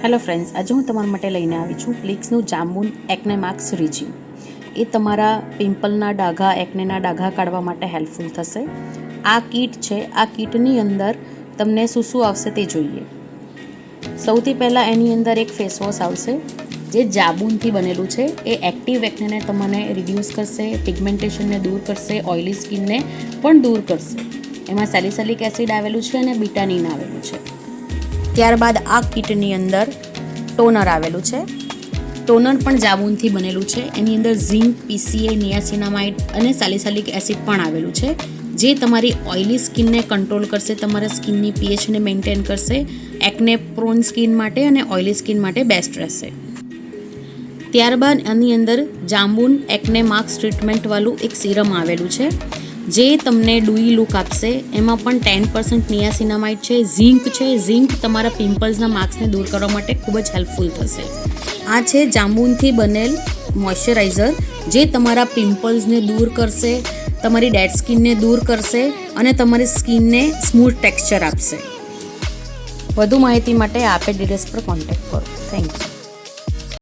Hello friends, આજે હું તમારા માટે લઈને આવી છું પ્લિક્સનું જાંબુન એક્ને માર્ક્સ રીજીમ. એ તમારા પિમ્પલના ડાઘા, એક્નેના ડાઘા કાઢવા માટે હેલ્પફુલ થશે. આ કીટ છે. આ કીટની અંદર તમને શું આવશે તે જોઈએ. સૌથી પહેલાં એની અંદર એક ફેસવોશ આવશે જે જાંબુનથી બનેલું છે. એ એક્ટિવ એક્નેને તમને રિડ્યુસ કરશે, પિગમેન્ટેશનને દૂર કરશે, ઓઇલી સ્કિનને પણ દૂર કરશે. એમાં સેલિસિલિક એસિડ આવેલું છે અને બીટાનીન આવેલું છે. ત્યારબાદ આ કીટની અંદર ટોનર આવેલું છે. ટોનર પણ જાંબુનથી બનેલું છે. એની અંદર ઝિંક, PCA, નિયાસિનામાઇડ અને સેલિસિલિક એસિડ પણ આવેલું છે, જે તમારી ઓઇલી સ્કિનને કંટ્રોલ કરશે, તમારા સ્કિનની pHને મેન્ટેન કરશે. એક્ને પ્રોન સ્કિન માટે અને ઓઇલી સ્કિન માટે બેસ્ટ રહેશે. ત્યારબાદ આની અંદર જાંબુન એક્ને માર્ક્સ ટ્રીટમેન્ટવાળું એક સિરમ આવેલું છે, જે તમને ડુઈ લુક આપશે. એમાં પણ 10% નિયાસિનામાઇડ છે, ઝિંક છે. ઝિંક તમારા પિમ્પલ્સના માર્ક્સને દૂર કરવા માટે ખૂબ જ હેલ્પફુલ થશે. આ છે જાંબુનથી બનેલ મોઇશ્ચરાઇઝર, જે તમારા પિમ્પલ્સને દૂર કરશે, તમારી ડેડ સ્કિનને દૂર કરશે અને તમારી સ્કિનને સ્મૂથ ટેક્સચર આપશે. વધુ માહિતી માટે આપેલ ડિટેલ્સ પર કોન્ટેક્ટ કરો. Thank you.